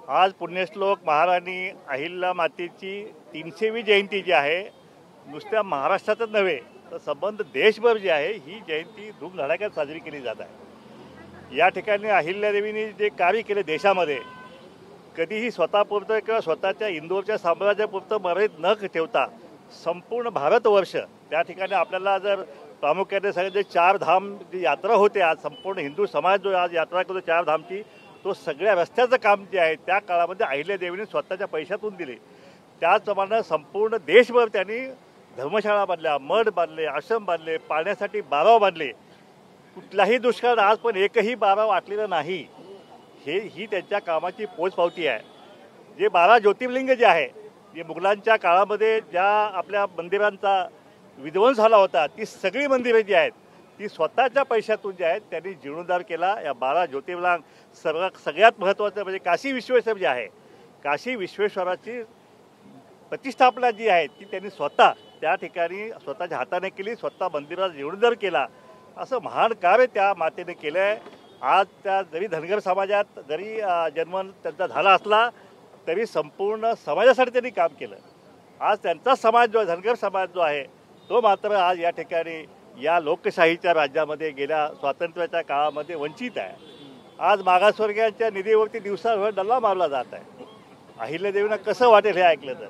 आज पुण्यश्लोक महाराणी अहिल्या मातेची 300वी जयंती जी आहे, नुसत्या महाराष्ट्रातच नव्हे तर संबंध देशभर जी आहे ही जयंती धूमधडाक्यात साजरी केली जात आहे। या ठिकाणी अहिल्यादेवींनी जे कार्य केले देशामध्ये, कधीही स्वतःपुरतं किंवा स्वतःच्या इंदोरच्या साम्राज्यापुरतं मर्यादित न ठेवता संपूर्ण भारतवर्ष त्या ठिकाणी आपल्याला जर प्रामुख्याने सांगितलं, 4 धाम जी यात्रा होते, आज संपूर्ण हिंदू समाज जो आज यात्रा करतो 4 धामची, तो सगळ्या रस्त्याचं काम जे आहे त्या काळामध्ये अहिल्यादेवीने स्वतःच्या पैशातून दिले। त्याचप्रमाणे संपूर्ण देशभर त्यांनी धर्मशाळा बांधल्या, मठ बांधले, आश्रम बांधले, पाण्यासाठी बाराव बांधले। कुठलाही दुष्काळ आज पण एकही बाराव वाटलेला नाही। ही त्यांच्या कामाची पोचपावती आहे। जे 12 ज्योतिर्लिंग जे आहे, जे मुघलांच्या काळामध्ये ज्या आपल्या मंदिरांचा विध्वंस झाला होता, ती सगळी मंदिरे जी आहेत ती स्वतःच्या पैशातून जे आहेत त्यांनी जीर्णोद्धार केला। या 12 ज्योतिर्लिंग सगळ्यात महत्त्वाचं म्हणजे काशी विश्वेश्वर जे आहे, काशी विश्वेश्वराची प्रतिष्ठापना जी आहे ती त्यांनी स्वतः त्या ठिकाणी स्वतःच्या हाताने केली, स्वतः मंदिराचा जीर्णोद्धार केला। असं महान कार्य त्या मातेने केलं आहे। आज त्या जरी धनगर समाजात जरी जन्म त्यांचा झाला असला तरी संपूर्ण समाजासाठी त्यांनी काम केलं। आज त्यांचा समाज जो धनगर समाज जो आहे तो मात्र आज या ठिकाणी या लोकशाहीच्या राज्यामध्ये गेल्या स्वातंत्र्याच्या काळामध्ये वंचित आहे। आज मागासवर्गीयांच्या निधीवरती दिवसाभर डल्ला मारला जात आहे। अहिल्यादेवींना कसं वाटेल हे ऐकलं तर?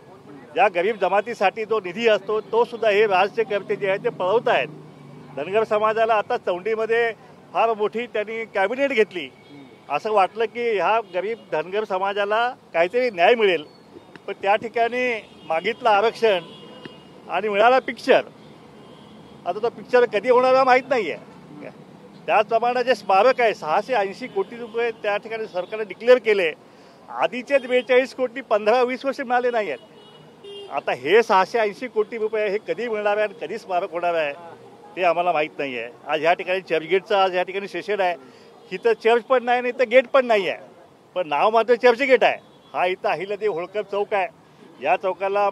ज्या गरीब जमातीसाठी जो निधी असतो तो सुद्धा हे राज्यकर्ते जे आहेत ते पळवत आहेत। धनगर समाजाला आता चौंडीमध्ये फार मोठी त्यांनी कॅबिनेट घेतली। असं वाटलं की ह्या गरीब धनगर समाजाला काहीतरी न्याय मिळेल, पण त्या ठिकाणी मागितलं आरक्षण आणि मिळाला पिक्चर। आता तो पिक्चर कधी होणार आहे माहीत नाही आहे। त्याचप्रमाणे जे स्मारक आहे 680 कोटी रुपये त्या ठिकाणी सरकारने डिक्लेअर केले, आधीचेच 42 कोटी 15-20 वर्ष मिळाले नाही आहेत। आता हे 680 कोटी रुपये हे कधी मिळणार आहे आणि कधी स्मारक होणार आहे ते आम्हाला माहीत नाही आहे। आज ह्या ठिकाणी चर्चगेटचं आज ह्या ठिकाणी सेशन आहे, इथं चर्च पण नाही आणि इथं गेट पण नाही आहे, पण नाव मात्र चर्चगेट आहे। हा इथं अहिल्यादेवी होळकर चौक आहे। या चौकाला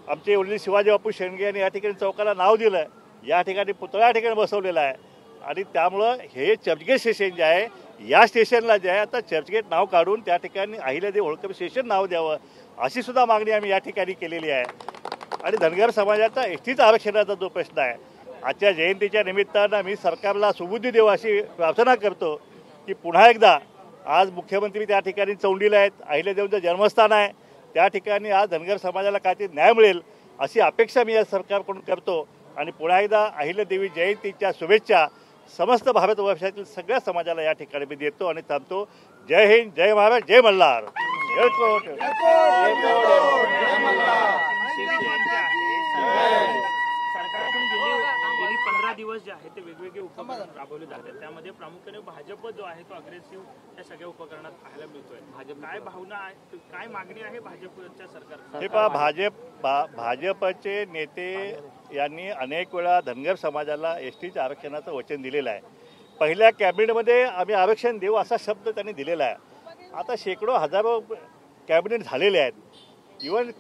आमचे वडील शिवाजी बापू शेंडगे यांनी या ठिकाणी चौकाला नाव दिलं, या ठिकाणी पुतळा या ठिकाणी बसवलेला आहे। आणि त्यामुळं हे चर्चगेट स्टेशन जे आहे, या स्टेशनला जे आहे आता चर्चगेट नाव काढून त्या ठिकाणी अहिल्यादेवी होळकर स्टेशन नाव द्यावं अशी सुद्धा मागणी आम्ही या ठिकाणी केलेली आहे। आणि धनगर समाजाचा एसटीचा आरक्षणाचा जो प्रश्न आहे, आजच्या जयंतीच्या निमित्तानं मी सरकारला सुबुद्धी देऊ अशी प्रार्थना करतो की पुन्हा एकदा आज मुख्यमंत्री त्या ठिकाणी चौंडीला आहेत, अहिल्यादेवींचं जन्मस्थान आहे, त्या ठिकाणी आज धनगर समाजाला काहीतरी न्याय मिळेल अशी अपेक्षा मी या सरकारकडून करतो। आणि पुन्हा एकदा अहिल्यादेवी जयंतीच्या शुभेच्छा समस्त भारतवर्षातील सगळ्या समाजाला या ठिकाणी मी देतो आणि थांबतो। जय हिंद, जय महाराज, जय मल्हार। सरकारकडून गेली 15 दिवस जे आहेत ते वेगवेगळे उपक्रम राबवले जातात, त्यामध्ये प्रामुख्याने भाजप जो आहे तो अग्रेसिव्ह या सगळ्या उपकरणात पाहायला मिळतोय। भाजप काय भावना आहे, काय मागणी आहे भाजपच्या सरकारकडे? हे पहा, भाजपचे नेते यांनी अनेक वेळा धनगर समाजाला एसटीच्या आरक्षणाचं वचन दिलेलं आहे। पहिल्या कॅबिनेटमध्ये आम्ही आरक्षण देऊ असा शब्द त्यांनी दिलेला आहे। आता शेकडो हजारो कॅबिनेट झालेले आहेत, इव्हन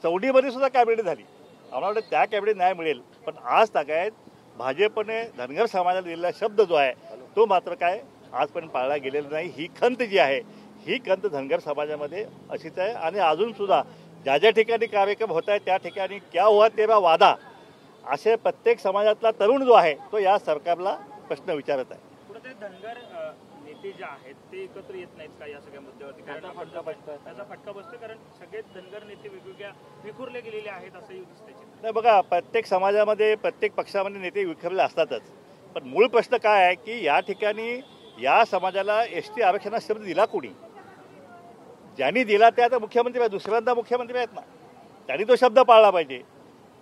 चौंडीमध्ये सुद्धा कॅबिनेट झाली। आम्हाला वाटतं त्या कॅबिनेट न्याय मिळेल, पण आज तागायत भाजपने धनगर समाजाला दिलेला शब्द जो आहे तो मात्र काय आजपर्यंत पाळला गेलेला नाही। ही खंत जी आहे ही खंत धनगर समाजामध्ये अशीच आहे। आणि अजून सुद्धा ज्या ज्या ठिकाणी कार्यक्रम होत आहेत त्या ठिकाणी क्या हुआ तेरा वादा असे प्रत्येक समाजातला तरुण जो आहे तो या सरकारला प्रश्न विचारत आहे। कुठे धनगर नेते जे आहेत ते एकत्र येत नाहीत का या सगळ्या मुद्द्यावरती? त्याचा फटका बसतो, कारण सगळे धनगर नेते वेगवेगळ्या विखुरले गेलेले आहेत असंही दिसतंय। नाही बघा, प्रत्येक समाजामध्ये प्रत्येक पक्षामध्ये नेते विखरले असतातच, पण मूळ प्रश्न काय आहे की या ठिकाणी या समाजाला एसटी आरक्षणाचा शब्द दिला कोणी? ज्यांनी दिला ते आता मुख्यमंत्री आहेत, दुसऱ्यांदा मुख्यमंत्री आहेत ना, त्यांनी तो शब्द पाळला पाहिजे।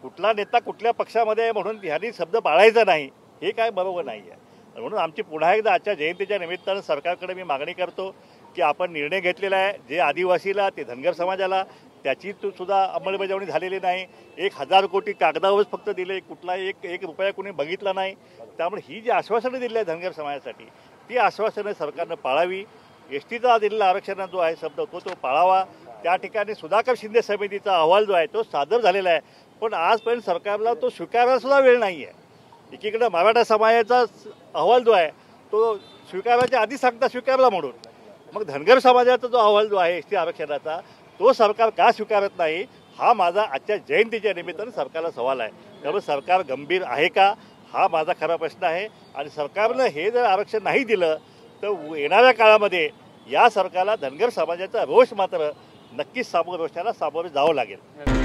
कुठला नेता कुठल्या पक्षामध्ये म्हणून ह्यांनी शब्द पाळायचा नाही हे काय बरोबर नाही आहे। म्हणून आमची पुन्हा एकदा आजच्या जयंतीच्या निमित्तानं सरकारकडे मी मागणी करतो की आपण निर्णय घेतलेला आहे, जे आदिवासीला ते धनगर समाजाला त्याची सुद्धा अंमलबजावणी झालेली नाही। 1000 कोटी कागदावरच फक्त दिले, कुठलाही एक रुपया कोणी बघितला नाही। त्यामुळे ही जी आश्वासनं दिली आहे धनगर समाजासाठी ती आश्वासनं सरकारनं पाळावी। एसटीचा दिलेला आरक्षण जो आहे शब्द तो पाळावा। त्या ठिकाणी सुधाकर शिंदे समितीचा अहवाल जो आहे तो सादर झालेला आहे, पण आजपर्यंत सरकारला तो स्वीकारायला सुद्धा वेळ नाही आहे। एकीकडे मराठा समाजाचा अहवाल जो आहे तो स्वीकारायच्या आधी सांगता स्वीकारला म्हणून, मग धनगर समाजाचा जो अहवाल जो आहे एसटी आरक्षणाचा तो सरकार का स्वीकारत नाही हा माझा आजच्या जयंतीच्या निमित्तानं सरकारला सवाल आहे. त्यामुळे सरकार गंभीर आहे का हा माझा खरा प्रश्न आहे. आणि सरकारनं हे जर आरक्षण नाही दिलं तर येणाऱ्या काळामध्ये या सरकारला धनगर समाजाचा रोष मात्र नक्कीच रोषाला सामोरं जावं लागेल.